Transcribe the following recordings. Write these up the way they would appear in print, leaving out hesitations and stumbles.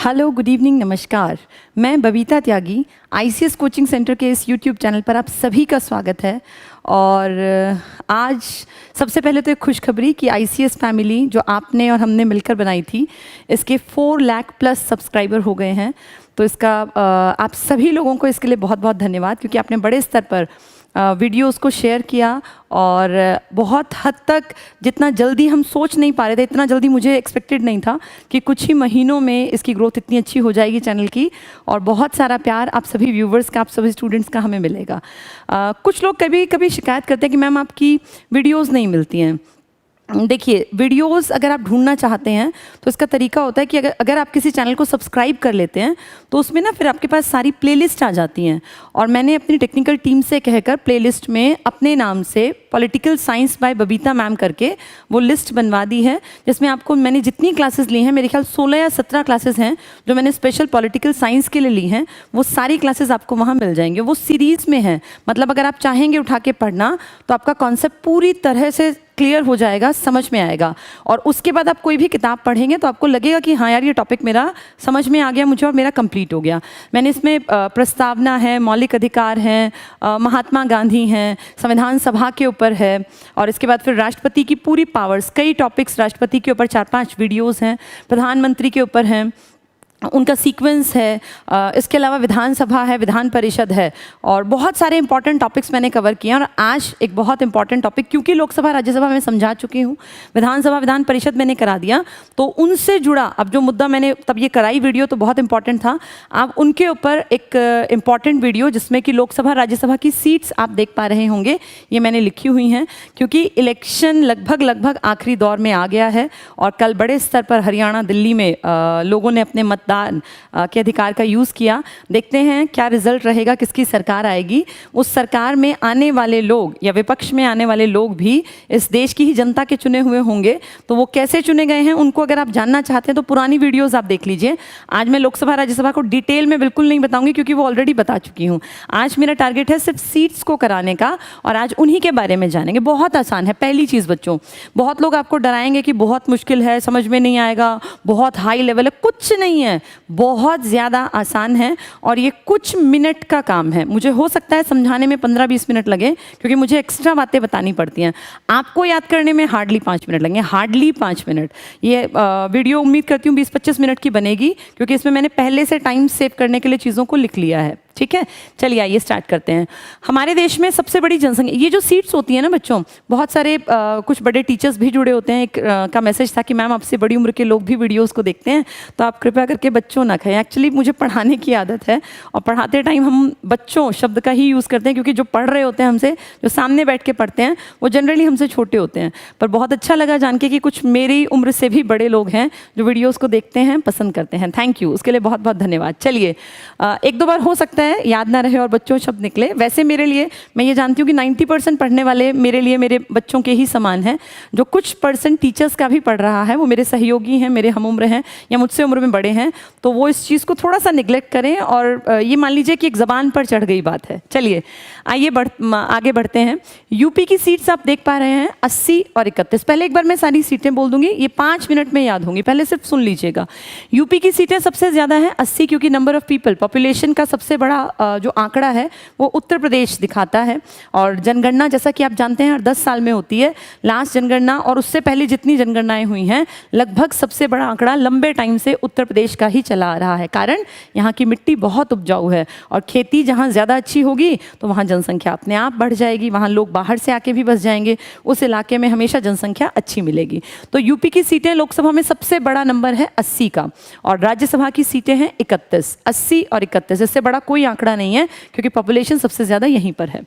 Hello, good evening, नमस्कार। मैं बबीता त्यागी, ICS coaching centre के इस यूट्यूब चैनल पर आप सभी का स्वागत है। और आज सबसे पहले तो एक खुशखबरी कि आईसीएस फैमिली जो आपने और हमने मिलकर बनाई थी, इसके 4 लाख प्लस सब्सक्राइबर हो गए हैं। तो इसका आप सभी लोगों को इसके लिए बहुत बहुत धन्यवाद, क्योंकि आपने बड़े स्तर पर वीडियोस को शेयर किया और बहुत हद तक जितना जल्दी हम सोच नहीं पा रहे थे, इतना जल्दी मुझे एक्सपेक्टेड नहीं था कि कुछ ही महीनों में इसकी ग्रोथ इतनी अच्छी हो जाएगी चैनल की। और बहुत सारा प्यार आप सभी व्यूवर्स का, आप सभी स्टूडेंट्स का हमें मिलेगा। कुछ लोग कभी कभी शिकायत करते हैं कि मैम आपकी वीडियोज़ नहीं मिलती हैं। देखिए, वीडियोस अगर आप ढूंढना चाहते हैं तो इसका तरीका होता है कि अगर आप किसी चैनल को सब्सक्राइब कर लेते हैं तो उसमें ना फिर आपके पास सारी प्लेलिस्ट आ जाती हैं। और मैंने अपनी टेक्निकल टीम से कहकर प्लेलिस्ट में अपने नाम से political science by Babita ma'am करके वो लिस्ट बनवा दी है, जिसमें आपको मैंने जितनी क्लासेस ली हैं, मेरे ख्याल 16 या 17 क्लासेस हैं जो मैंने स्पेशल पॉलिटिकल साइंस के लिए ली हैं, वो सारी क्लासेस आपको वहाँ मिल जाएंगे। वो सीरीज़ में है, मतलब अगर आप चाहेंगे उठा के पढ़ना तो आपका कॉन्सेप्ट पूरी तरह से क्लियर हो जाएगा, समझ में आएगा। और उसके बाद आप कोई भी किताब पढ़ेंगे तो आपको लगेगा कि हाँ यार, ये टॉपिक मेरा समझ में आ गया मुझे और मेरा कंप्लीट हो गया। मैंने इसमें प्रस्तावना है, मौलिक अधिकार हैं, महात्मा गांधी हैं, संविधान सभा के ऊपर है, और इसके बाद फिर राष्ट्रपति की पूरी पावर्स, कई टॉपिक्स राष्ट्रपति के ऊपर 4-5 वीडियोज़ हैं, प्रधानमंत्री के ऊपर हैं, उनका सीक्वेंस है। इसके अलावा विधानसभा है, विधान परिषद है, और बहुत सारे इंपॉर्टेंट टॉपिक्स मैंने कवर किए हैं। और आज एक बहुत इंपॉर्टेंट टॉपिक, क्योंकि लोकसभा राज्यसभा में समझा चुकी हूँ, विधानसभा विधान परिषद मैंने करा दिया, तो उनसे जुड़ा अब जो मुद्दा मैंने तब ये कराई वीडियो तो बहुत इंपॉर्टेंट था। आप उनके ऊपर एक इंपॉर्टेंट वीडियो जिसमें कि लोकसभा राज्यसभा की सीट्स आप देख पा रहे होंगे, ये मैंने लिखी हुई हैं, क्योंकि इलेक्शन लगभग आखिरी दौर में आ गया है। और कल बड़े स्तर पर हरियाणा, दिल्ली में लोगों ने अपने मतदान के अधिकार का यूज़ किया। देखते हैं क्या रिजल्ट रहेगा, किसकी सरकार आएगी। उस सरकार में आने वाले लोग या विपक्ष में आने वाले लोग भी इस देश की ही जनता के चुने हुए होंगे, तो वो कैसे चुने गए हैं उनको अगर आप जानना चाहते हैं तो पुरानी वीडियोस आप देख लीजिए। आज मैं लोकसभा राज्यसभा को डिटेल में बिल्कुल नहीं बताऊंगी, क्योंकि वो ऑलरेडी बता चुकी हूँ। आज मेरा टारगेट है सिर्फ सीट्स को कराने का, और आज उन्हीं के बारे में जानेंगे। बहुत आसान है। पहली चीज़ बच्चों, बहुत लोग आपको डराएंगे कि बहुत मुश्किल है, समझ में नहीं आएगा, बहुत हाई लेवल है। कुछ नहीं है, बहुत ज़्यादा आसान है, और ये कुछ मिनट का काम है। मुझे हो सकता है समझाने में 15-20 मिनट लगे, क्योंकि मुझे एक्स्ट्रा बातें बतानी पड़ती हैं। आपको याद करने में हार्डली 5 मिनट लगेंगे, हार्डली 5 मिनट। ये वीडियो उम्मीद करती हूँ 20-25 मिनट की बनेगी, क्योंकि इसमें मैंने पहले से टाइम सेव करने के लिए चीज़ों को लिख लिया है। ठीक है, चलिए आइए स्टार्ट करते हैं। हमारे देश में सबसे बड़ी जनसंख्या, ये जो सीट्स होती है ना बच्चों, बहुत सारे कुछ बड़े टीचर्स भी जुड़े होते हैं। एक का मैसेज था कि मैम आपसे बड़ी उम्र के लोग भी वीडियोस को देखते हैं, तो आप कृपया करके बच्चों ना कहें। एक्चुअली मुझे पढ़ाने की आदत है, और पढ़ाते टाइम हम बच्चों शब्द का ही यूज़ करते हैं, क्योंकि जो पढ़ रहे होते हैं हमसे, जो सामने बैठ के पढ़ते हैं, वो जनरली हमसे छोटे होते हैं। पर बहुत अच्छा लगा जान के कि कुछ मेरी उम्र से भी बड़े लोग हैं जो वीडियोज़ को देखते हैं, पसंद करते हैं। थैंक यू, उसके लिए बहुत बहुत धन्यवाद। चलिए, 1-2 बार हो सकता है याद ना रहे और बच्चों शब्द निकले। वैसे मेरे लिए, मैं ये जानती हूँ कि 90% पढ़ने वाले मेरे लिए मेरे बच्चों के ही समान हैं। जो कुछ % टीचर्स का भी पढ़ रहा है वो मेरे सहयोगी हैं, मेरे हम उम्र हैं या मुझसे उम्र में बड़े हैं, तो वो इस चीज़ को थोड़ा सा निगलेक्ट करें, और ये मान लीजिए कि एक ज़बान पर चढ़ गई बात है। चलिए आइए आगे बढ़ते हैं। यूपी की सीट्स आप देख पा रहे हैं 80 और 31। पहले एक बार मैं सारी सीटें बोल दूंगी, ये 5 मिनट में याद होंगी, पहले सिर्फ सुन लीजिएगा। यूपी की सीटें सबसे ज़्यादा हैं 80, क्योंकि नंबर ऑफ पीपल, पॉपुलेशन का सबसे बड़ा जो आंकड़ा है वो उत्तर प्रदेश दिखाता है। और जनगणना जैसा कि आप जानते हैं हर 10 साल में होती है। लास्ट जनगणना और उससे पहले जितनी जनगणनाएं हुई हैं, लगभग सबसे बड़ा आंकड़ा लंबे टाइम से उत्तर प्रदेश का ही चला आ रहा है। कारण यहाँ की मिट्टी बहुत उपजाऊ है, और खेती जहाँ ज़्यादा अच्छी होगी तो वहाँ जनसंख्या अपने आप बढ़ जाएगी, वहाँ लोग बाहर से आके भी बस जाएंगे, उस इलाके में हमेशा जनसंख्या अच्छी मिलेगी। तो यूपी की सीटें लोकसभा में सबसे बड़ा नंबर है 80 का, और राज्यसभा की सीटें हैं 31। 80 और 31, इससे बड़ा कोई आंकड़ा नहीं है, क्योंकि पॉपुलेशन सबसे ज़्यादा यहीं पर है।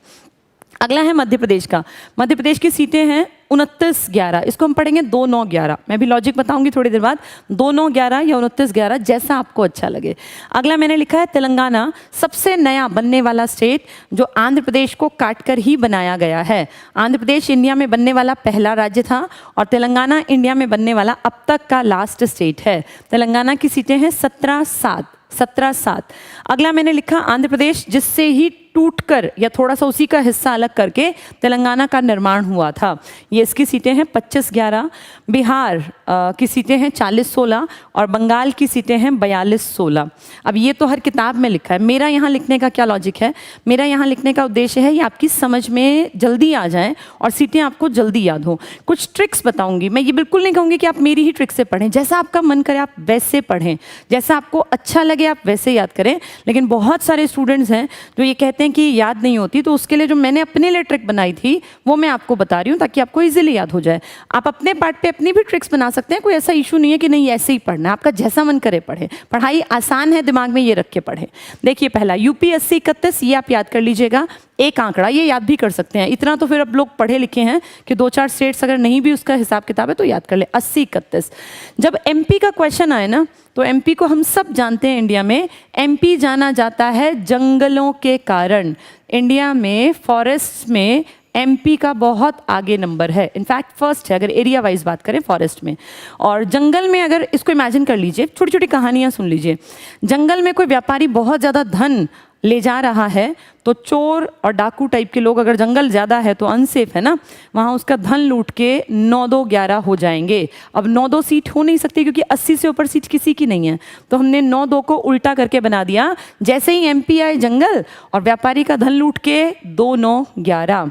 अगला है मध्य प्रदेश का। मध्य प्रदेश की सीटें हैं 29-11, इसको हम पढ़ेंगे 2-9-11। मैं भी लॉजिक बताऊंगी थोड़ी देर बाद, 2-9-11 या 29-11, जैसा आपको अच्छा लगे। अगला मैंने लिखा है तेलंगाना, सबसे नया बनने वाला स्टेट, जो आंध्र प्रदेश को काटकर ही बनाया गया है। आंध्र प्रदेश इंडिया में बनने वाला पहला राज्य था, और तेलंगाना इंडिया में बनने वाला अब तक का लास्ट स्टेट है। तेलंगाना की सीटें हैं 17-7। 17-7। अगला मैंने लिखा आंध्र प्रदेश, जिससे ही टूटकर या थोड़ा सा उसी का हिस्सा अलग करके तेलंगाना का निर्माण हुआ था। ये इसकी सीटें हैं 25-11। बिहार की सीटें हैं 40-16 और बंगाल की सीटें हैं 42-16। अब ये तो हर किताब में लिखा है, मेरा यहाँ लिखने का क्या लॉजिक है? मेरा यहाँ लिखने का उद्देश्य है ये आपकी समझ में जल्दी आ जाए और सीटें आपको जल्दी याद हो। कुछ ट्रिक्स बताऊंगी मैं, ये बिल्कुल नहीं कहूँगी कि आप मेरी ही ट्रिक से पढ़ें, जैसा आपका मन करे आप वैसे पढ़ें, जैसा आपको अच्छा लगे आप वैसे याद करें। लेकिन बहुत सारे स्टूडेंट्स हैं जो ये कहते हैं कि याद नहीं होती, तो उसके लिए जो मैंने अपने लिए ट्रिक बनाई थी वो मैं आपको बता रही हूँ ताकि आपको इजीली याद हो जाए। आप अपने पार्ट पे अपनी भी ट्रिक्स बना सकते हैं, कोई ऐसा इशू नहीं है कि नहीं ऐसे ही पढ़ना है, आपका जैसा मन करे पढ़े। पढ़ाई आसान है, दिमाग में ये रख के पढ़े। देखिए पहला यूपी 80-31, ये आप याद कर लीजिएगा। एक आंकड़ा ये याद भी कर सकते हैं, इतना तो फिर अब लोग पढ़े लिखे हैं कि 2-4 स्टेट्स अगर नहीं भी उसका हिसाब किताब है तो याद कर ले। 80-31। जब एमपी का क्वेश्चन आए ना, तो एमपी को हम सब जानते हैं, इंडिया में एमपी जाना जाता है जंगलों के कारण। इंडिया में फॉरेस्ट में एमपी का बहुत आगे नंबर है, इनफैक्ट फर्स्ट है अगर एरिया वाइज बात करें फॉरेस्ट में। और जंगल में अगर इसको इमेजिन कर लीजिए, छोटी छोटी कहानियां सुन लीजिए। जंगल में कोई व्यापारी बहुत ज़्यादा धन ले जा रहा है तो चोर और डाकू टाइप के लोग, अगर जंगल ज़्यादा है तो अनसेफ है ना, वहाँ उसका धन लूट के 9-2-11 हो जाएंगे। अब 9-2 सीट हो नहीं सकती क्योंकि 80 से ऊपर सीट किसी की नहीं है, तो हमने 9-2 को उल्टा करके बना दिया। जैसे ही एमपी आए जंगल और व्यापारी का धन लूट के 2-9-11।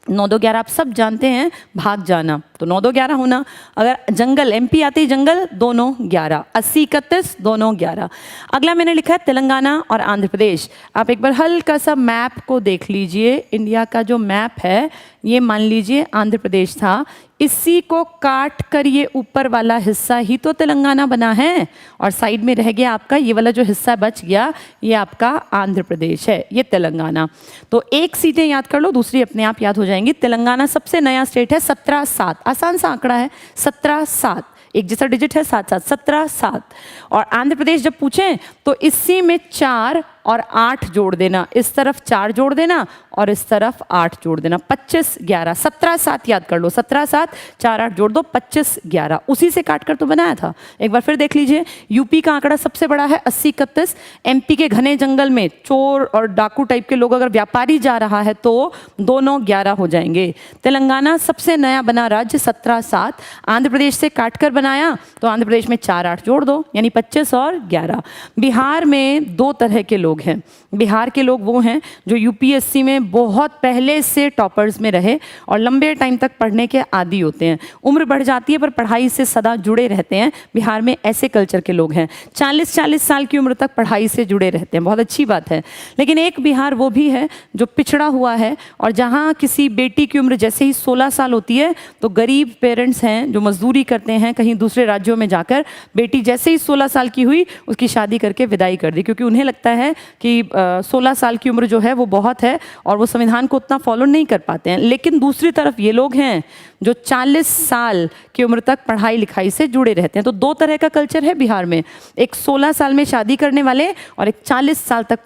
9-2-11 आप सब जानते हैं भाग जाना, तो 9-2-11 होना। अगर जंगल एमपी आते ही जंगल 2-9-11। 80-31 2-9-11। अगला मैंने लिखा है तेलंगाना और आंध्र प्रदेश। आप एक बार हल्का सा मैप को देख लीजिए, इंडिया का जो मैप है ये मान लीजिए आंध्र प्रदेश था, इसी को काट कर ये ऊपर वाला हिस्सा ही तो तेलंगाना बना है और साइड में रह गया आपका ये वाला जो हिस्सा बच गया, ये आपका आंध्र प्रदेश है, ये तेलंगाना। तो एक सीटें याद कर लो, दूसरी अपने आप याद हो जाएंगी। तेलंगाना सबसे नया स्टेट है, 17-7, आसान सा आंकड़ा है, 17-7, एक जैसा डिजिट है, 7-7, 17-7। और आंध्र प्रदेश जब पूछें तो इसी में 4 और 8 जोड़ देना, इस तरफ 4 जोड़ देना और इस तरफ 8 जोड़ देना, 25-11। 17-7 याद कर लो, 17-7, 4-8 जोड़ दो, 25-11। उसी से काट कर तो बनाया था। एक बार फिर देख लीजिए, यूपी का आंकड़ा सबसे बड़ा है 80-31। एमपी के घने जंगल में चोर और डाकू टाइप के लोग अगर व्यापारी जा रहा है तो 2-9-11 हो जाएंगे। तेलंगाना सबसे नया बना राज्य, 17-7। आंध्र प्रदेश से काट कर बनाया तो आंध्र प्रदेश में 4-8 जोड़ दो, यानी 25 और 11। बिहार में 2 तरह के लोग हैं। बिहार के लोग वो हैं जो यूपीएससी में बहुत पहले से टॉपर्स में रहे और लंबे टाइम तक पढ़ने के आदी होते हैं। उम्र बढ़ जाती है पर पढ़ाई से सदा जुड़े रहते हैं। बिहार में ऐसे कल्चर के लोग हैं, 40-40 साल की उम्र तक पढ़ाई से जुड़े रहते हैं, बहुत अच्छी बात है। लेकिन एक बिहार वो भी है जो पिछड़ा हुआ है और जहाँ किसी बेटी की उम्र जैसे ही 16 साल होती है तो गरीब पेरेंट्स हैं जो मजदूरी करते हैं कहीं दूसरे राज्यों में जाकर, बेटी जैसे ही 16 साल की हुई उसकी शादी करके विदाई कर दी, क्योंकि उन्हें लगता है कि 16 साल की उम्र जो है वो बहुत है और वो संविधान को उतना फॉलो नहीं कर पाते हैं। लेकिन दूसरी तरफ ये लोग हैं जो 40 साल की उम्र तक पढ़ाई लिखाई से जुड़े रहते हैं। तो 2 तरह का कल्चर है बिहार में, एक 16 साल में शादी करने वाले और एक 40 साल तक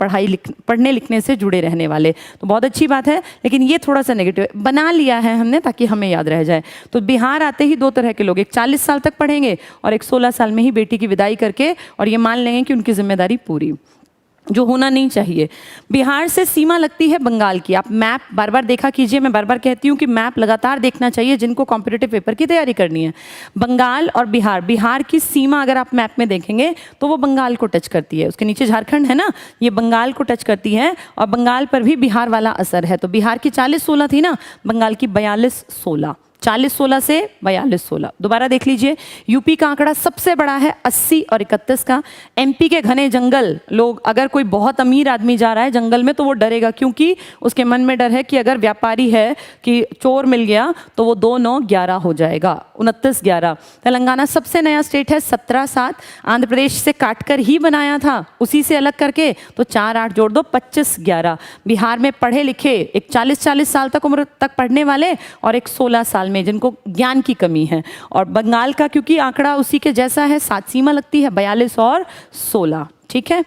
पढ़ने लिखने से जुड़े रहने वाले। तो बहुत अच्छी बात है, लेकिन ये थोड़ा सा नेगेटिव बना लिया है हमने ताकि हमें याद रह जाए। तो बिहार आते ही 2 तरह के लोग, एक 40 साल तक पढ़ेंगे और एक 16 साल में ही बेटी की विदाई करके और ये मान लेंगे कि उनकी जिम्मेदारी पूरी, जो होना नहीं चाहिए। बिहार से सीमा लगती है बंगाल की। आप मैप बार बार देखा कीजिए, मैं बार बार कहती हूँ कि मैप लगातार देखना चाहिए जिनको कॉम्पिटिटिव पेपर की तैयारी करनी है। बंगाल और बिहार, बिहार की सीमा अगर आप मैप में देखेंगे तो वो बंगाल को टच करती है, उसके नीचे झारखंड है ना, ये बंगाल को टच करती है और बंगाल पर भी बिहार वाला असर है। तो बिहार की 40-16 थी ना, बंगाल की 42-16, 40-16 से 42-16। दोबारा देख लीजिए, यूपी का आंकड़ा सबसे बड़ा है 80 और 31 का। एमपी के घने जंगल, लोग अगर कोई बहुत अमीर आदमी जा रहा है जंगल में तो वो डरेगा, क्योंकि उसके मन में डर है कि अगर व्यापारी है कि चोर मिल गया तो वो 2-9-11 हो जाएगा, 29-11। तेलंगाना सबसे नया स्टेट है, 17-7। आंध्र प्रदेश से काटकर ही बनाया था, उसी से अलग करके, तो 4-8 जोड़ दो, 25-11। बिहार में पढ़े लिखे एक 40-40 साल तक उम्र तक पढ़ने वाले और एक 16 साल में जिनको ज्ञान की कमी है। और बंगाल का क्योंकि आंकड़ा उसी के जैसा है, 7 सीमा लगती है, 42 और 16। ठीक है,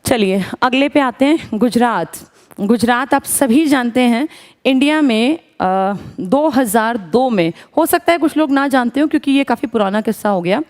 चलिए अगले पे आते हैं। गुजरात। गुजरात आप सभी जानते हैं, इंडिया में 2002 में, हो सकता है कुछ लोग ना जानते हो क्योंकि ये काफ़ी पुराना किस्सा हो गया,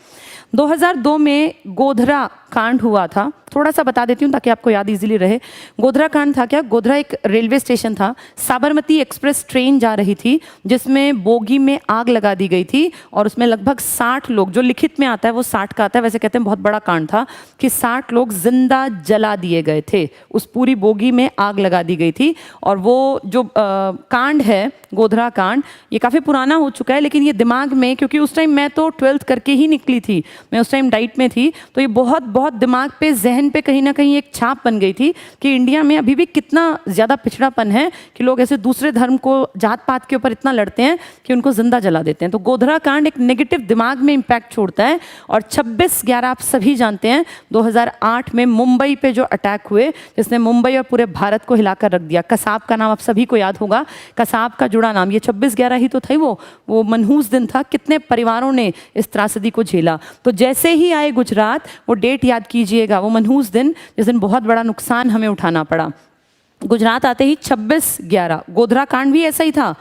2002 में गोधरा कांड हुआ था, थोड़ा सा बता देती हूँ ताकि आपको याद इजीली रहे। गोधरा कांड था क्या? गोधरा एक रेलवे स्टेशन था, साबरमती एक्सप्रेस ट्रेन जा रही थी जिसमें बोगी में आग लगा दी गई थी और उसमें लगभग 60 लोग, जो लिखित में आता है वो 60 का आता है, वैसे कहते हैं बहुत बड़ा कांड था कि 60 लोग जिंदा जला दिए गए थे, उस पूरी बोगी में आग लगा दी गई थी। और वो जो कांड है गोधरा कांड, ये काफ़ी पुराना हो चुका है, लेकिन ये दिमाग में, क्योंकि उस टाइम मैं तो 12th करके ही निकली थी, मैं उस टाइम डाइट में थी, तो ये बहुत बहुत दिमाग पे, जहन पे कहीं ना कहीं एक छाप बन गई थी कि इंडिया में अभी भी कितना ज़्यादा पिछड़ापन है कि लोग ऐसे दूसरे धर्म को, जात पात के ऊपर इतना लड़ते हैं कि उनको जिंदा जला देते हैं। तो गोधरा कांड एक नेगेटिव दिमाग में इम्पैक्ट छोड़ता है। और 26/11 आप सभी जानते हैं 2008 में मुंबई पे जो अटैक हुए, जिसने मुंबई और पूरे भारत को हिलाकर रख दिया। कसाब का नाम आप सभी को याद होगा, कसाब का जुड़ा नाम, ये 26/11 ही तो था, वो मनहूस दिन था, कितने परिवारों ने इस त्रासदी को झेला। तो जैसे ही आए गुजरात, वो डेट याद कीजिएगा, वो मनहूस दिन जिस दिन बहुत बड़ा नुकसान हमें उठाना पड़ा। गुजरात आते ही 26/11, गोधरा कांड भी ऐसा ही था,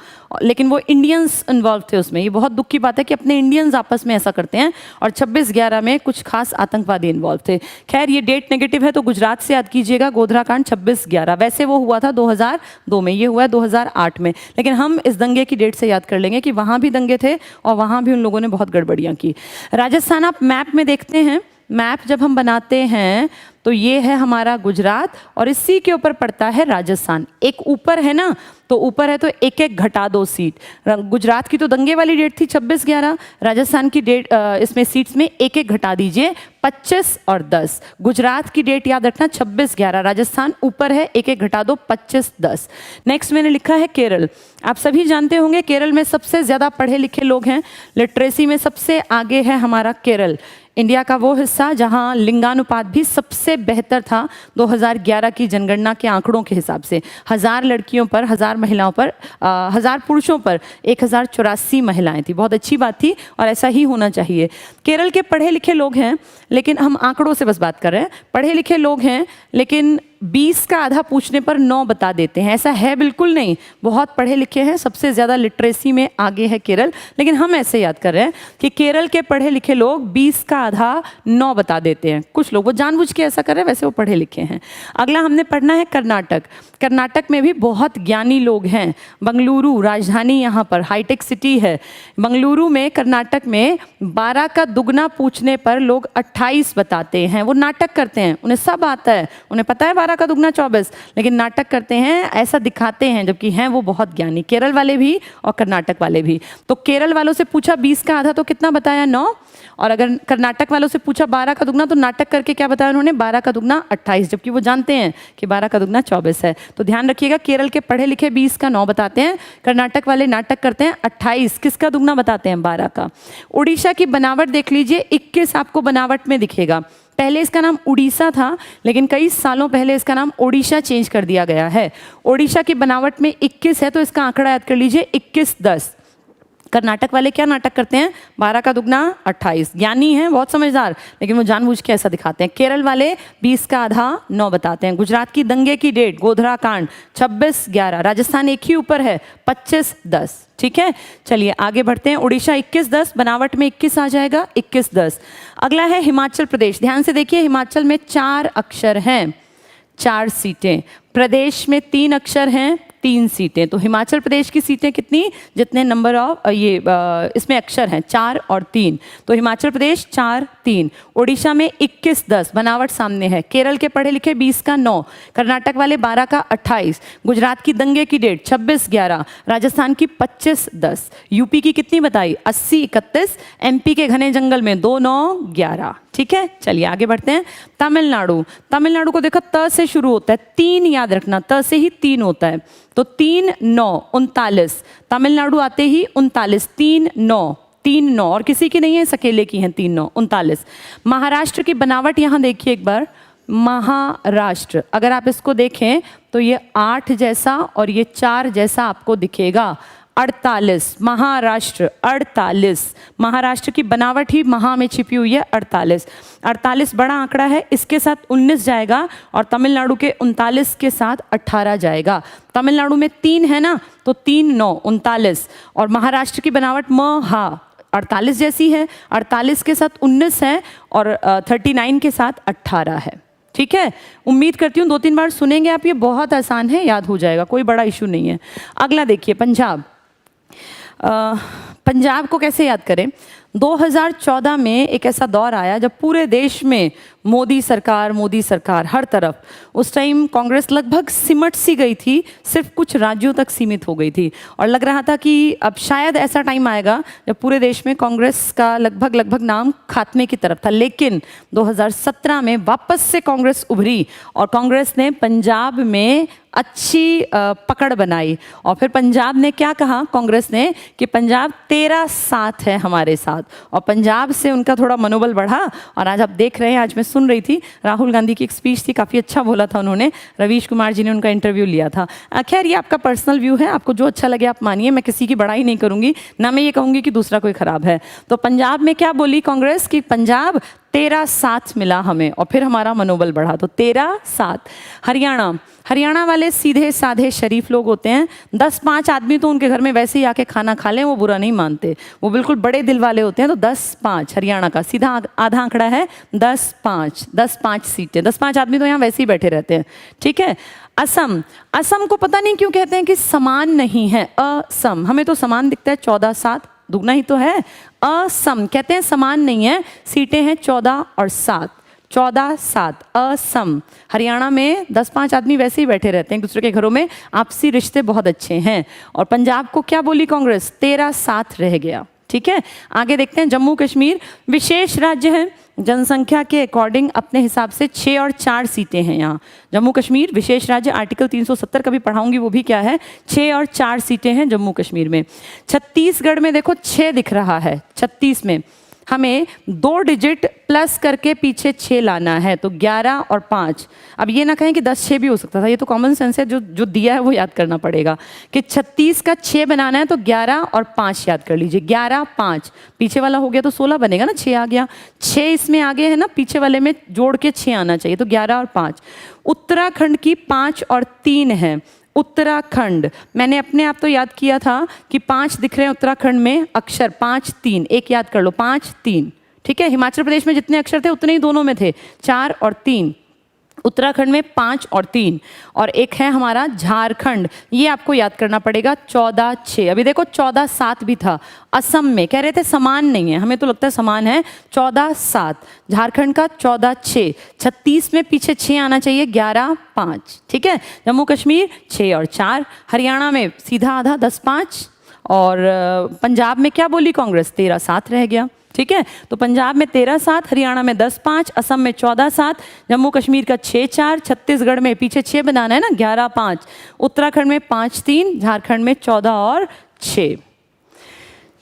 लेकिन वो इंडियंस इन्वॉल्व थे उसमें। ये बहुत दुख की बात है कि अपने इंडियंस आपस में ऐसा करते हैं, और 26/11 में कुछ खास आतंकवादी इन्वॉल्व थे। खैर, ये डेट नेगेटिव है तो गुजरात से याद कीजिएगा, गोधरा कांड 26/11। वैसे वो हुआ था 2002 में, ये हुआ है 2008 में, लेकिन हम इस दंगे की डेट से याद कर लेंगे कि वहाँ भी दंगे थे और वहाँ भी उन लोगों ने बहुत गड़बड़ियाँ की। राजस्थान आप मैप में देखते हैं, मैप जब हम बनाते हैं तो ये है हमारा गुजरात और इसी के ऊपर पड़ता है राजस्थान। एक ऊपर है ना, तो ऊपर है तो एक एक घटा दो सीट। गुजरात की तो दंगे वाली डेट थी 26/11, राजस्थान की डेट इसमें सीट्स में एक एक घटा दीजिए, 25 और 10। गुजरात की डेट याद रखना 26/11, राजस्थान ऊपर है, एक एक घटा दो, 25 10। नेक्स्ट मैंने लिखा है केरल। आप सभी जानते होंगे केरल में सबसे ज़्यादा पढ़े लिखे लोग हैं, लिटरेसी में सबसे आगे है हमारा केरल। इंडिया का वो हिस्सा जहां लिंगानुपात भी सबसे बेहतर था 2011 की जनगणना के आंकड़ों के हिसाब से। 1000 लड़कियों पर, 1000 महिलाओं पर, 1000 पुरुषों पर 1084 महिलाएं थी। बहुत अच्छी बात थी और ऐसा ही होना चाहिए। केरल के पढ़े लिखे लोग हैं, लेकिन हम आंकड़ों से बस बात कर रहे हैं। पढ़े लिखे लोग हैं लेकिन 20 का आधा पूछने पर 9 बता देते हैं, ऐसा है बिल्कुल नहीं। बहुत पढ़े लिखे हैं, सबसे ज़्यादा लिटरेसी में आगे है केरल, लेकिन हम ऐसे याद कर रहे हैं कि केरल के पढ़े लिखे लोग 20 का आधा 9 बता देते हैं। कुछ लोग वो जानबूझ के ऐसा कर रहे हैं, वैसे वो पढ़े लिखे हैं। अगला हमने पढ़ना है कर्नाटक। कर्नाटक में भी बहुत ज्ञानी लोग हैं। बंगलुरु राजधानी, यहाँ पर हाईटेक सिटी है। बंगलुरु में, कर्नाटक में 12 का दुगना पूछने पर लोग 28 बताते हैं। वो नाटक करते हैं, उन्हें सब आता है, उन्हें पता है 12 का दुगना 24, लेकिन नाटक करते हैं, ऐसा दिखाते हैं, जबकि हैं वो बहुत ज्ञानी। केरल वाले भी और कर्नाटक वाले भी। तो केरल वालों से पूछा 20 का आधा तो कितना बताया? 9। और अगर कर्नाटक वालों से पूछा 12 का दुगना तो नाटक करके क्या बताया उन्होंने? 12 का दुगना 28, जबकि वो जानते हैं कि 12 का दुगना 24 है। तो ध्यान रखिएगा, केरल के पढ़े लिखे 20 का 9 बताते हैं, कर्नाटक वाले नाटक करते हैं 28, किसका दुगना बताते हैं? 12 का। उड़ीसा की बनावट देख लीजिए, 21 आपको बनावट में दिखेगा। पहले इसका नाम उड़ीसा था, लेकिन कई सालों पहले इसका नाम ओडिशा चेंज कर दिया गया है। ओडिशा की बनावट में 21 है, तो इसका आंकड़ा याद कर लीजिए 21 10। कर्नाटक वाले क्या नाटक करते हैं? 12 का दुगना 28। ज्ञानी हैं, बहुत समझदार, लेकिन वो जानबूझ के ऐसा दिखाते हैं। केरल वाले 20 का आधा 9 बताते हैं। गुजरात की दंगे की डेट, गोधरा कांड 26/11। राजस्थान एक ही ऊपर है, 25 10। ठीक है, चलिए आगे बढ़ते हैं। उड़ीसा 21 10, बनावट में 21 आ जाएगा, 21 10। अगला है हिमाचल प्रदेश। ध्यान से देखिए, हिमाचल में 4 अक्षर हैं, 4 सीटें। प्रदेश में 3 अक्षर हैं, 3 सीटें। तो हिमाचल प्रदेश की सीटें कितनी? जितने नंबर ऑफ इसमें अक्षर हैं, 4 और 3। तो हिमाचल प्रदेश 4 3। उड़ीसा में 21 10, बनावट सामने है। केरल के पढ़े लिखे 20 का 9, कर्नाटक वाले 12 का 28। गुजरात की दंगे की डेट 26/11, राजस्थान की 25 10। यूपी की कितनी बताई? 80 31। एमपी के घने जंगल में 2 9 11। ठीक है, चलिए आगे बढ़ते हैं। तमिलनाडु। तमिलनाडु को देखो, त से शुरू होता है, 3 याद रखना, त से ही 3 होता है। तो 3 9 39। तमिलनाडु आते ही 39, 3 9 3 9, और किसी की नहीं है, इस अकेले की हैं 3 9 39। महाराष्ट्र की बनावट यहाँ देखिए एक बार, महाराष्ट्र अगर आप इसको देखें तो ये 8 जैसा और ये 4 जैसा आपको दिखेगा। 48 महाराष्ट्र, 48 महाराष्ट्र की बनावट ही महा में छिपी हुई है। 48 48 बड़ा आंकड़ा है, इसके साथ 19 जाएगा और तमिलनाडु के 39 के साथ 18 जाएगा। तमिलनाडु में 3 है ना, तो 3 9 39। और महाराष्ट्र की बनावट म हा, 48 जैसी है, 48 के साथ 19 है और 39 के साथ 18 है। ठीक है, उम्मीद करती हूँ 2-3 बार सुनेंगे आप, ये बहुत आसान है, याद हो जाएगा, कोई बड़ा इशू नहीं है। अगला देखिए पंजाब। पंजाब को कैसे याद करें? 2014 में एक ऐसा दौर आया जब पूरे देश में मोदी सरकार हर तरफ, उस टाइम कांग्रेस लगभग सिमट सी गई थी, सिर्फ कुछ राज्यों तक सीमित हो गई थी और लग रहा था कि अब शायद ऐसा टाइम आएगा जब पूरे देश में कांग्रेस का लगभग नाम खात्मे की तरफ था। लेकिन 2017 में वापस से कांग्रेस उभरी और कांग्रेस ने पंजाब में अच्छी पकड़ बनाई और फिर पंजाब ने क्या कहा कांग्रेस ने कि पंजाब तेरा साथ है हमारे साथ, और पंजाब से उनका थोड़ा मनोबल बढ़ा। और आज आप देख रहे हैं, आज मैं सुन रही थी राहुल गांधी की एक स्पीच थी, काफ़ी अच्छा बोला था उन्होंने, रवीश कुमार जी ने उनका इंटरव्यू लिया था। खैर ये आपका पर्सनल व्यू है, आपको जो अच्छा लगे आप मानिए, मैं किसी की बड़ाई नहीं करूंगी, ना मैं ये कहूँगी कि दूसरा कोई खराब है। तो पंजाब में क्या बोली कांग्रेस कि पंजाब तेरा साथ मिला हमें और फिर हमारा मनोबल बढ़ा, तो तेरा साथ। हरियाणा वाले सीधे साधे शरीफ लोग होते हैं, 10-5 आदमी तो उनके घर में वैसे ही आके खाना खा लें वो बुरा नहीं मानते, वो बिल्कुल बड़े दिल वाले होते हैं। तो 10-5 हरियाणा का सीधा आधा आंकड़ा है 10-5 सीटें, 10-5 आदमी तो यहाँ वैसे ही बैठे रहते हैं। ठीक है। असम को पता नहीं क्यों कहते हैं कि समान नहीं है, असम, हमें तो समान दिखता है, 14-7 दुगना ही तो है। असम कहते हैं समान नहीं है, सीटें हैं 14 और 7, 14-7 असम। हरियाणा में 10-5 आदमी वैसे ही बैठे रहते हैं एक दूसरे के घरों में, आपसी रिश्ते बहुत अच्छे हैं। और पंजाब को क्या बोली कांग्रेस? तेरा साथ रह गया। ठीक है, आगे देखते हैं। जम्मू कश्मीर विशेष राज्य है, जनसंख्या के अकॉर्डिंग अपने हिसाब से 6 और 4 सीटें हैं यहाँ। जम्मू कश्मीर विशेष राज्य, आर्टिकल 370 कभी पढ़ाऊंगी वो भी क्या है, 6 और 4 सीटें हैं जम्मू कश्मीर में। छत्तीसगढ़ में देखो 6 दिख रहा है, 36 में हमें 2 डिजिट प्लस करके पीछे 6 लाना है, तो 11 और 5। अब ये ना कहें कि 10-6 भी हो सकता था, ये तो कॉमन सेंस है, जो दिया है वो याद करना पड़ेगा कि 36 का 6 बनाना है, तो 11 और 5 याद कर लीजिए। 11-5 पीछे वाला हो गया तो 16 बनेगा ना, 6 आ गया, 6 इसमें आगे है ना, पीछे वाले में जोड़ के 6 आना चाहिए, तो 11 और 5। उत्तराखंड की 5 और 3 है। उत्तराखंड मैंने अपने आप तो याद किया था कि 5 दिख रहे हैं उत्तराखंड में अक्षर, 5-3 एक याद कर लो, 5-3। ठीक है, हिमाचल प्रदेश में जितने अक्षर थे उतने ही दोनों में थे, 4 और 3। उत्तराखंड में 5 और 3। और एक है हमारा झारखंड, ये आपको याद करना पड़ेगा, 14-6। अभी देखो 14-7 भी था। असम में कह रहे थे समान नहीं है, हमें तो लगता है समान है, 14-7। झारखंड का 14-6। 36 में पीछे 6 आना चाहिए, 11-5। ठीक है, जम्मू कश्मीर 6 और 4। हरियाणा में सीधा आधा 10-5। और पंजाब में क्या बोली कांग्रेस? 13-7 रह गया। ठीक है, तो पंजाब में 13-7, हरियाणा में 10-5, असम में 14-7, जम्मू कश्मीर का 6-4, छत्तीसगढ़ में पीछे 6 बनाना है ना, 11-5, उत्तराखंड में 5-3, झारखंड में 14 और 6।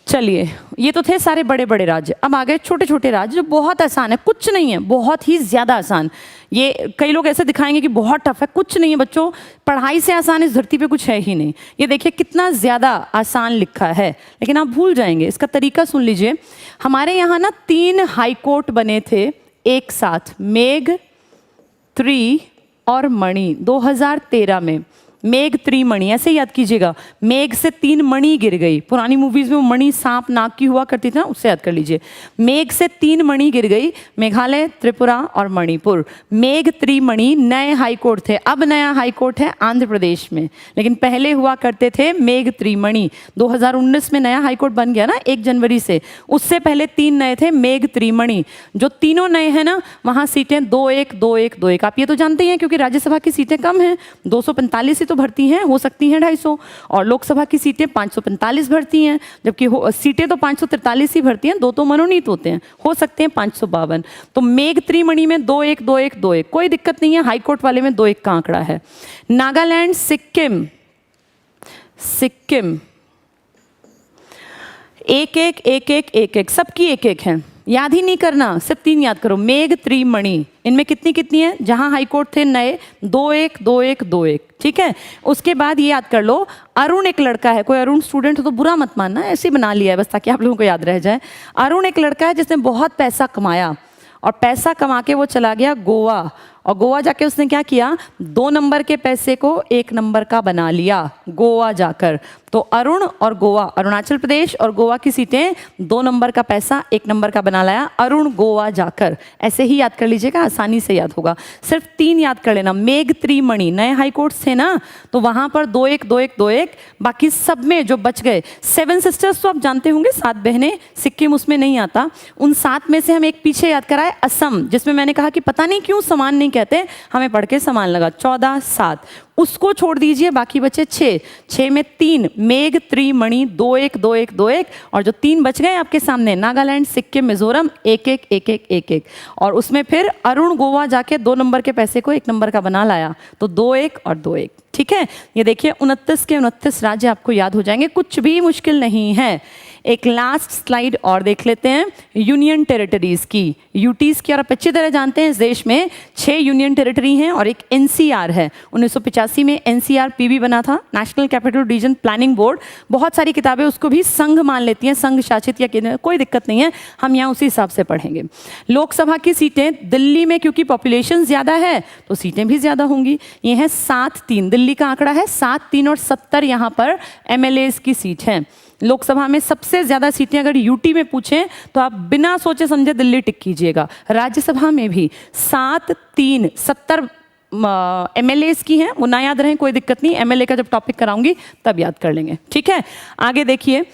चलिए, ये तो थे सारे बड़े बड़े राज्य। अब आ गए छोटे छोटे राज्य जो बहुत आसान है, कुछ नहीं है, बहुत ही ज़्यादा आसान। ये कई लोग ऐसे दिखाएंगे कि बहुत टफ है, कुछ नहीं है बच्चों, पढ़ाई से आसान इस धरती पे कुछ है ही नहीं। ये देखिए कितना ज़्यादा आसान लिखा है, लेकिन आप भूल जाएंगे। इसका तरीका सुन लीजिए। हमारे यहाँ ना 3 हाई कोर्ट बने थे एक साथ, मेघ, त्रि और मणि, 2013 में। मेघ त्रि मणि, ऐसे याद कीजिएगा, मेघ से 3 मणि गिर गई। पुरानी मूवीज में वो मणि सांप नाक की हुआ करती थी ना, उससे याद कर लीजिए। मेघ से 3 मणि गिर गई, मेघालय, त्रिपुरा और मणिपुर। मेघ त्रि मणि नए हाई कोर्ट थे। अब नया हाई कोर्ट है आंध्र प्रदेश में, लेकिन पहले हुआ करते थे मेघ त्रि मणि। 2019 में नया हाई कोर्ट बन गया ना 1 जनवरी से, उससे पहले 3 नए थे मेघ त्रि मणि। जो तीनों नए हैं ना, वहाँ सीटें 2-1, 2-1, 2-1। आप ये तो जानते हैं क्योंकि राज्यसभा की सीटें कम हैं, 245 तो भर्ती हैं, हो सकती हैं 250, और लोकसभा की सीटें 545 भर्ती हैं, जबकि सीटें तो 543 ही भर्ती हैं, 2 तो मनोनीत होते हैं, हो सकते हैं 552। तो मेघ त्रि मणि में 2-1, 2-1, 2-1, कोई दिक्कत नहीं है। हाईकोर्ट वाले में 2-1 का आंकड़ा है। नागालैंड, सिक्किम 1-1, 1-1, 1-1, सबकी 1-1 है। याद ही नहीं करना, सिर्फ 3 याद करो। मेघ त्रि मणि, इनमें कितनी कितनी है? जहां हाईकोर्ट थे नए, 2-1, 2-1, 2-1। ठीक है, उसके बाद ये याद कर लो, अरुण एक लड़का है। कोई अरुण स्टूडेंट हो तो बुरा मत मानना, ऐसे ही बना लिया है बस ताकि आप लोगों को याद रह जाए। अरुण एक लड़का है जिसने बहुत पैसा कमाया, और पैसा कमा के वो चला गया गोवा, और गोवा जाके उसने क्या किया, 2 नंबर के पैसे को 1 नंबर का बना लिया गोवा जाकर। तो अरुण और गोवा, अरुणाचल प्रदेश और गोवा की सीटें 2 नंबर का पैसा 1 नंबर का बना लाया, अरुण गोवा जाकर। ऐसे ही याद कर लीजिएगा, आसानी से याद होगा। सिर्फ 3 याद कर लेना। मेघ त्रिमणि, नए हाई कोर्ट्स थे ना, तो वहां पर 2-1 2-1 2-1, बाकी सब में जो बच गए 7 सिस्टर्स तो आप जानते होंगे, 7 बहनें, सिक्किम उसमें नहीं आता। उन 7 में से हम एक पीछे याद कराए, असम, जिसमें मैंने कहा कि पता नहीं क्यों समान नहीं कहते, हमें पढ़ के समान लगा। 14-7 उसको छोड़ दीजिए, बाकी बचे 6 में 3 मेघ त्रिमणि 2-1 2-1 2-1, और जो 3 बच गए आपके सामने नागालैंड, सिक्किम, मिजोरम 1-1 1-1 1-1, और उसमें फिर अरुण गोवा जाके 2 नंबर के पैसे को 1 नंबर का बना लाया, तो 2-1 और 2-1। ठीक है, ये देखिए 29 के 29 राज्य आपको याद हो जाएंगे, कुछ भी मुश्किल नहीं है। एक लास्ट स्लाइड और देख लेते हैं यूनियन टेरिटरीज की, यूटीज की। और आप अच्छी तरह जानते हैं इस देश में 6 यूनियन टेरिटरी हैं और एक एनसीआर है। 1985 में एनसीआर पीबी बना था, national capital region planning board. बहुत सारी किताबें उसको भी संघ मान लेती हैं, संघ शासित या केंद्र, कोई दिक्कत नहीं है, हम यहाँ उसी हिसाब से पढ़ेंगे। लोकसभा की सीटें दिल्ली में क्योंकि पॉपुलेशन ज़्यादा है तो सीटें भी ज़्यादा होंगी। ये है 7-3, दिल्ली का आंकड़ा है 7-3, और 70 यहाँ पर एमएलएज की सीट है। लोकसभा में सबसे ज्यादा सीटें अगर यूटी में पूछें तो आप बिना सोचे समझे दिल्ली टिक कीजिएगा। राज्यसभा में भी 7-3 70 एमएलएज की हैं, वो ना याद रहें कोई दिक्कत नहीं, एमएलए का जब टॉपिक कराऊंगी तब याद कर लेंगे। ठीक है, आगे देखिए,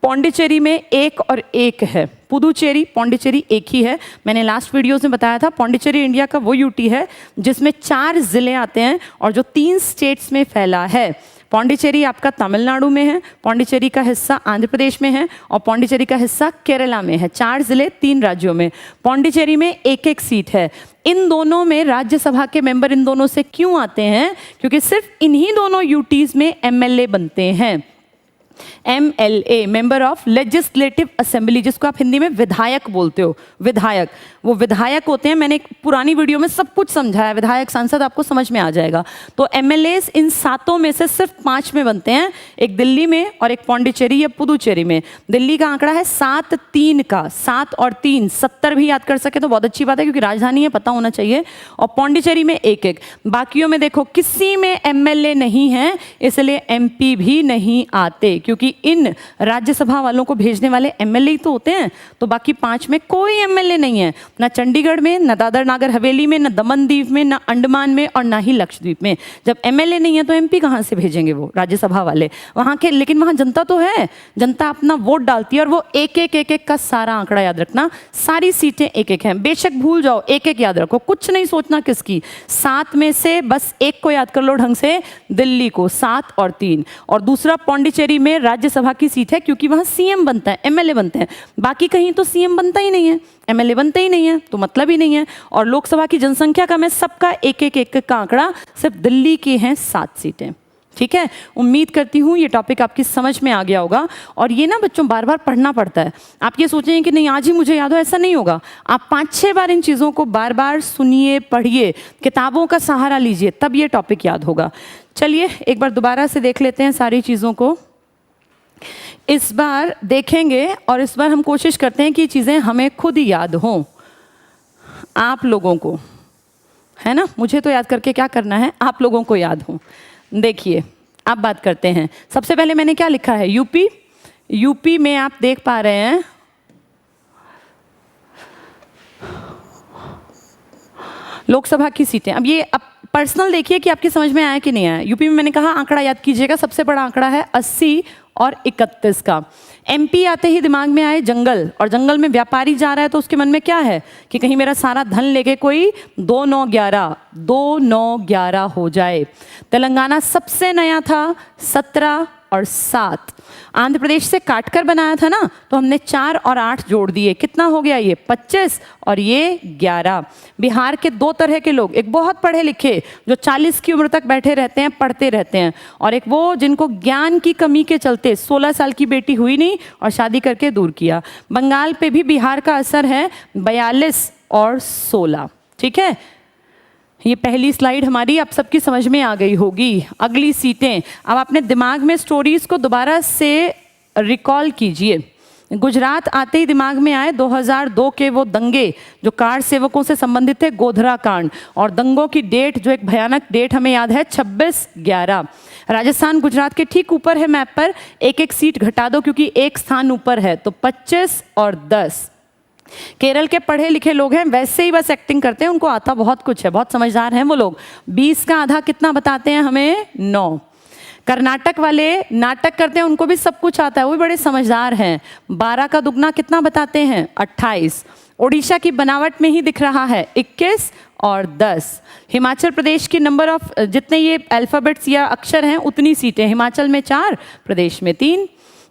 पौंडीचेरी में 1 और 1 है, पुदुचेरी पौंडीचेरी एक ही है। मैंने लास्ट वीडियोस में बताया था, पौंडीचेरी इंडिया का वो यूटी है जिसमें 4 जिले आते हैं और जो 3 स्टेट्स में फैला है। पौंडीचेरी आपका तमिलनाडु में है, पौंडीचेरी का हिस्सा आंध्र प्रदेश में है और पौंडीचेरी का हिस्सा केरला में है। 4 जिले 3 राज्यों में। पौंडीचेरी में 1-1 सीट है। इन दोनों में राज्यसभा के मेंबर इन दोनों से क्यों आते हैं? क्योंकि सिर्फ इन्हीं दोनों यूटीज में एमएलए बनते हैं। MLA, member of legislative assembly, जिसको आप हिंदी में विधायक बोलते हो। विधायक, वो विधायक होते हैं। मैंने एक पुरानी वीडियो में सब कुछ समझाया, विधायक सांसद आपको समझ में आ जाएगा। तो MLAs इन 7 में से सिर्फ 5 में बनते हैं, एक दिल्ली में और एक पौंडीचेरी या पुदुचेरी में। दिल्ली का आंकड़ा है 7-3 का, 7 और 3 70 भी याद कर सके तो बहुत अच्छी बात है, क्योंकि राजधानी है, पता होना चाहिए। और पौंडीचेरी में 1-1। बाकियों में देखो किसी में MLA नहीं है, इसलिए MP भी नहीं आते, क्योंकि इन राज्यसभा वालों को भेजने वाले MLA तो होते हैं। तो बाकी 5 में कोई MLA नहीं है, ना चंडीगढ़ में, ना दादर नागर हवेली में, ना दमन दीव में, ना अंडमान में और ना ही लक्षद्वीप में। जब MLA नहीं है तो MP कहाँ से भेजेंगे वो राज्यसभा वाले वहाँ के? लेकिन वहाँ जनता तो है, जनता अपना वोट डालती है और वो 1-1 का सारा आंकड़ा याद रखना। सारी सीटें 1-1 हैं, बेशक भूल जाओ, 1-1 याद रखो, कुछ नहीं सोचना किसकी। 7 में से बस 1 को याद कर लो ढंग से, दिल्ली को, 7 और 3। और दूसरा पौंडीचेरी में राज्यसभा की सीट है, क्योंकि वहाँ CM बनता है, MLA बनते हैं। बाकी कहीं तो CM बनता ही नहीं है, MLA बनते ही नहीं है, तो मतलब ही नहीं है। और लोकसभा की जनसंख्या का मैं सबका 1-1 का आंकड़ा, सिर्फ दिल्ली की हैं 7 सीटें। ठीक है, उम्मीद करती हूँ ये टॉपिक आपकी समझ में आ गया होगा। और ये ना बच्चों बार बार पढ़ना पड़ता है। आप ये सोचेंगे कि नहीं आज ही मुझे याद हो, ऐसा नहीं होगा। आप 5-6 बार इन चीज़ों को बार बार सुनिए, पढ़िए, किताबों का सहारा लीजिए, तब ये टॉपिक याद होगा। चलिए एक बार दोबारा से देख लेते हैं सारी चीज़ों को। इस बार देखेंगे और इस बार हम कोशिश करते हैं कि चीज़ें हमें खुद ही याद हों, आप लोगों को, है ना। मुझे तो याद करके क्या करना है, आप लोगों को याद हो। देखिए अब बात करते हैं। सबसे पहले मैंने क्या लिखा है, यूपी। यूपी में आप देख पा रहे हैं लोकसभा की सीटें। अब ये पर्सनल देखिए कि आपकी समझ में आया कि नहीं आया। यूपी में मैंने कहा आंकड़ा याद कीजिएगा, सबसे बड़ा आंकड़ा है 80 और 31 का। MP आते ही दिमाग में आए जंगल, और जंगल में व्यापारी जा रहा है तो उसके मन में क्या है कि कहीं मेरा सारा धन लेके कोई 2-9-11 हो जाए। तेलंगाना सबसे नया था, 17 और 7। आंध्र प्रदेश से काटकर बनाया था ना, तो हमने 4 और 8 जोड़ दिए, कितना हो गया ये 25 और ये 11। बिहार के 2 तरह के लोग, एक बहुत पढ़े लिखे जो 40 की उम्र तक बैठे रहते हैं, पढ़ते रहते हैं, और एक वो जिनको ज्ञान की कमी के चलते 16 साल की बेटी हुई नहीं और शादी करके दूर किया। बंगाल पे भी बिहार का असर है, 42 और 16। ठीक है, ये पहली स्लाइड हमारी आप सबकी समझ में आ गई होगी। अगली सीटें, अब अपने दिमाग में स्टोरीज को दोबारा से रिकॉल कीजिए। गुजरात आते ही दिमाग में आए 2002 के वो दंगे जो कार सेवकों से संबंधित थे, गोधरा कांड। और दंगों की डेट, जो एक भयानक डेट हमें याद है, 26/11। राजस्थान गुजरात के ठीक ऊपर है मैप पर, एक एक सीट घटा दो क्योंकि एक स्थान ऊपर है, तो 25 और 10। केरल के पढ़े लिखे लोग हैं, वैसे ही बस एक्टिंग करते हैं, उनको आता बहुत कुछ है, बहुत समझदार हैं वो लोग। 20 का आधा कितना बताते हैं हमें? 9। कर्नाटक वाले नाटक करते हैं, उनको भी सब कुछ आता है, वो भी बड़े समझदार हैं। 12 का दुगना कितना बताते हैं? 28। ओडिशा की बनावट में ही दिख रहा है, 21 और 10। हिमाचल प्रदेश की नंबर ऑफ जितने ये अल्फ़ाबेट्स या अक्षर हैं उतनी सीटें, हिमाचल में 4, प्रदेश में 3।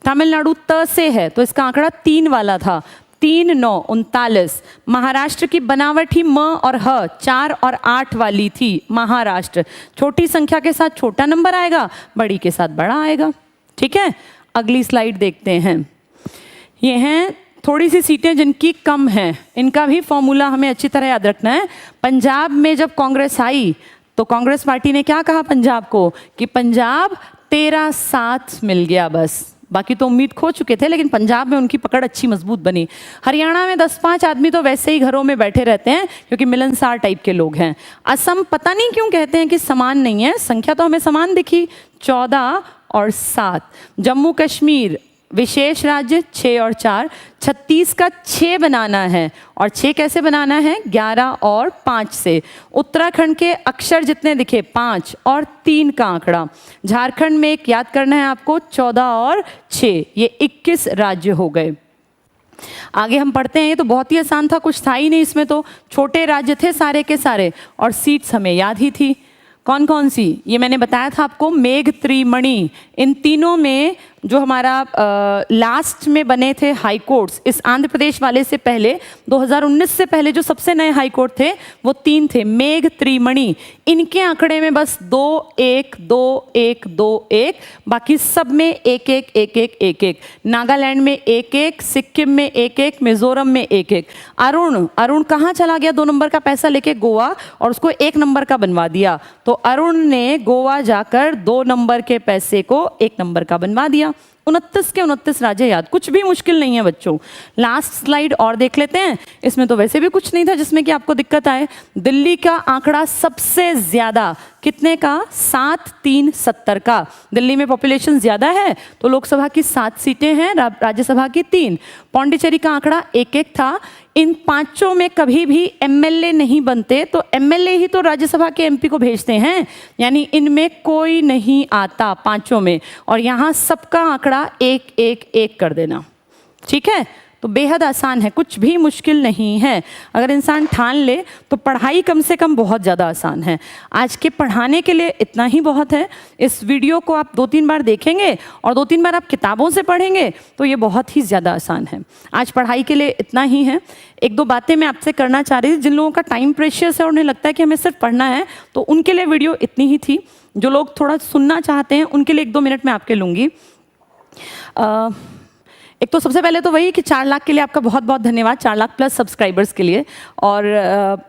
तमिलनाडु त से है तो इसका आंकड़ा 3 वाला था, 3, 9, 39। महाराष्ट्र की बनावट ही म और ह 4 और 8 वाली थी। महाराष्ट्र छोटी संख्या के साथ छोटा नंबर आएगा, बड़ी के साथ बड़ा आएगा। ठीक है, अगली स्लाइड देखते हैं। ये हैं थोड़ी सी सीटें जिनकी कम हैं, इनका भी फॉर्मूला हमें अच्छी तरह याद रखना है। पंजाब में जब कांग्रेस आई तो कांग्रेस पार्टी ने क्या कहा पंजाब को कि पंजाब 13-7 मिल गया बस, बाकी तो उम्मीद खो चुके थे, लेकिन पंजाब में उनकी पकड़ अच्छी मजबूत बनी। हरियाणा में 10-5 आदमी तो वैसे ही घरों में बैठे रहते हैं क्योंकि मिलनसार टाइप के लोग हैं। असम पता नहीं क्यों कहते हैं कि समान नहीं है, संख्या तो हमें समान दिखी, 14 और 7। जम्मू कश्मीर विशेष राज्य 6 और 4। 36 का 6 बनाना है, और 6 कैसे बनाना है? 11 और 5 से। उत्तराखंड के अक्षर जितने दिखे 5 और 3 का आंकड़ा। झारखंड में एक याद करना है आपको, 14 और 6, ये 21 राज्य हो गए। आगे हम पढ़ते हैं, ये तो बहुत ही आसान था, कुछ था ही नहीं इसमें, तो छोटे राज्य थे सारे के सारे, और सीट्स हमें याद ही थी। कौन कौन सी? ये मैंने बताया था आपको, मेघ, त्रिमणि, इन तीनों में जो हमारा लास्ट में बने थे हाई कोर्ट्स, इस आंध्र प्रदेश वाले से पहले 2019 से पहले जो सबसे नए हाई कोर्ट थे वो 3 थे, मेघ, त्रिमणि। इनके आंकड़े में बस 2 1 2 1 2 1, बाकी सब में 1 1 1 1 1 1। नागालैंड में 1 1, सिक्किम में 1 1, मिजोरम में 1 1। अरुण कहाँ चला गया? 2 नंबर का पैसा लेके गोवा, और उसको 1 नंबर का बनवा दिया। तो अरुण ने गोवा जाकर 2 नंबर के पैसे को 1 नंबर का बनवा दिया। 29 के 29 राज्य याद, कुछ भी मुश्किल नहीं है बच्चों। लास्ट स्लाइड और देख लेते हैं, इसमें तो वैसे भी कुछ नहीं था जिसमें कि आपको दिक्कत आए। दिल्ली का आंकड़ा सबसे ज्यादा, कितने का? 7 3 70 का। दिल्ली में पॉपुलेशन ज्यादा है तो लोकसभा की 7 सीटें हैं, राज्यसभा की 3। पौंडीचेरी का आंकड़ा 1 1 था। इन 5 में कभी भी एमएलए नहीं बनते, तो एमएलए ही तो राज्यसभा के एमपी को भेजते हैं, यानी इनमें कोई नहीं आता 5 में, और यहाँ सबका आंकड़ा 1 1 1 कर देना। ठीक है, तो बेहद आसान है, कुछ भी मुश्किल नहीं है। अगर इंसान ठान ले तो पढ़ाई कम से कम बहुत ज़्यादा आसान है। आज के पढ़ाने के लिए इतना ही बहुत है। इस वीडियो को आप 2-3 बार देखेंगे और 2-3 बार आप किताबों से पढ़ेंगे तो ये बहुत ही ज़्यादा आसान है। आज पढ़ाई के लिए इतना ही है। 1-2 बातें मैं आपसे करना चाह रही थी। जिन लोगों का टाइम प्रेशियस है और उन्हें लगता है कि हमें सिर्फ पढ़ना है, तो उनके लिए वीडियो इतनी ही थी। जो लोग थोड़ा सुनना चाहते हैं उनके लिए 1-2 मिनट मैं आपके लूँगी। एक तो सबसे पहले तो वही कि 4 लाख के लिए आपका बहुत बहुत धन्यवाद, 4 लाख प्लस सब्सक्राइबर्स के लिए। और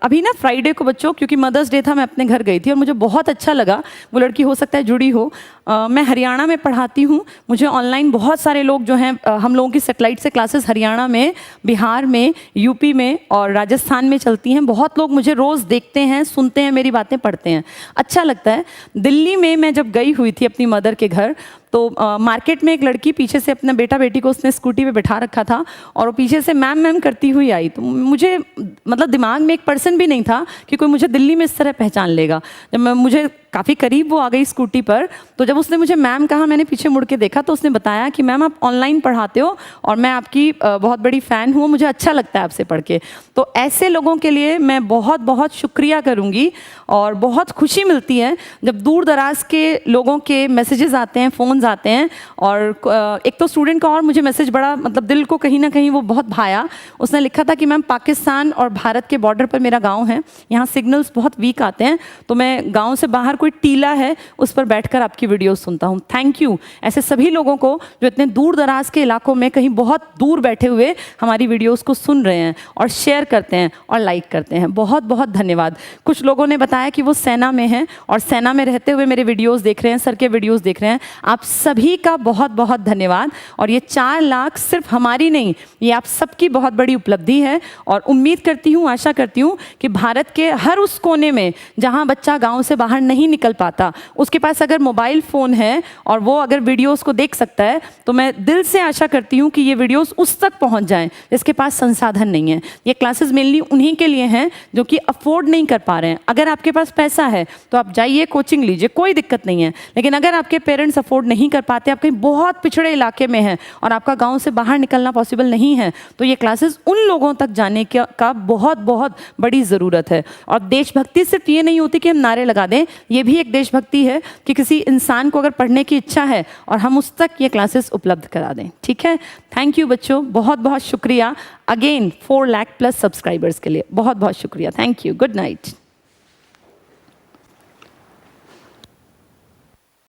अभी ना फ्राइडे को बच्चों, क्योंकि मदर्स डे था, मैं अपने घर गई थी और मुझे बहुत अच्छा लगा। वो लड़की हो सकता है जुड़ी हो। मैं हरियाणा में पढ़ाती हूँ। मुझे ऑनलाइन बहुत सारे लोग जो हैं, हम लोगों की सेटेलाइट से क्लासेस हरियाणा में, बिहार में, यूपी में और राजस्थान में चलती हैं। बहुत लोग मुझे रोज़ देखते हैं, सुनते हैं, मेरी बातें पढ़ते हैं, अच्छा लगता है। दिल्ली में मैं जब गई हुई थी अपनी मदर के घर, तो मार्केट में एक लड़की पीछे से अपने बेटा बेटी को उसने स्कूटी पे बैठा रखा था और वो पीछे से मैम मैम करती हुई आई। तो मुझे मतलब दिमाग में एक पर्सन भी नहीं था कि कोई मुझे दिल्ली में इस तरह पहचान लेगा। जब मुझे काफ़ी करीब वो आ गई स्कूटी पर, तो जब उसने मुझे मैम कहा, मैंने पीछे मुड़ के देखा तो उसने बताया कि मैम आप ऑनलाइन पढ़ाते हो और मैं आपकी बहुत बड़ी फ़ैन हूँ, मुझे अच्छा लगता है आपसे पढ़ के। तो ऐसे लोगों के लिए मैं बहुत बहुत शुक्रिया करूँगी और बहुत खुशी मिलती है जब दूर दराज के लोगों के मैसेजेस आते हैं, फ़ोन्स आते हैं। और एक तो स्टूडेंट का और मुझे मैसेज बड़ा मतलब दिल को कहीं ना कहीं वो बहुत भाया। उसने लिखा था कि मैम पाकिस्तान और भारत के बॉर्डर पर मेरा गाँव है, यहाँ सिग्नल्स बहुत वीक आते हैं, तो मैं गाँव से बाहर कोई टीला है उस पर बैठकर आपकी वीडियो सुनता हूँ। थैंक यू ऐसे सभी लोगों को जो इतने दूर दराज के इलाकों में कहीं बहुत दूर बैठे हुए हमारी वीडियोस को सुन रहे हैं और शेयर करते हैं और लाइक करते हैं। बहुत बहुत धन्यवाद। कुछ लोगों ने बताया कि वो सेना में हैं और सेना में रहते हुए मेरे वीडियोस देख रहे हैं, सर के वीडियोस देख रहे हैं। आप सभी का बहुत बहुत धन्यवाद। और ये 4 लाख सिर्फ हमारी नहीं, ये आप सबकी बहुत बड़ी उपलब्धि है। और उम्मीद करती हूँ, आशा करती हूँ कि भारत के हर उस कोने में जहाँ बच्चा गाँव से बाहर नहीं निकल पाता, उसके पास अगर मोबाइल फ़ोन है और वो अगर वीडियोस को देख सकता है, तो मैं दिल से आशा करती हूँ कि ये वीडियोस उस तक पहुँच जाएं जिसके पास संसाधन नहीं है। ये क्लासेस मेनली उन्हीं के लिए हैं जो कि अफोर्ड नहीं कर पा रहे हैं। अगर आपके पास पैसा है तो आप जाइए, कोचिंग लीजिए, कोई दिक्कत नहीं है। लेकिन अगर आपके पेरेंट्स अफोर्ड नहीं कर पाते, आप कहीं बहुत पिछड़े इलाके में हैं और आपका गाँव से बाहर निकलना पॉसिबल नहीं है, तो ये क्लासेस उन लोगों तक जाने का बहुत बहुत बड़ी ज़रूरत है। और देशभक्ति सिर्फ ये नहीं होती कि हम नारे लगा दें, ये भी एक देशभक्ति है कि किसी इंसान को अगर पढ़ने की इच्छा है और हम उस तक ये क्लासेस उपलब्ध करा दें। ठीक है, थैंक यू बच्चों, बहुत बहुत शुक्रिया। अगेन 4 लाख प्लस सब्सक्राइबर्स के लिए बहुत बहुत शुक्रिया। Thank you, good night.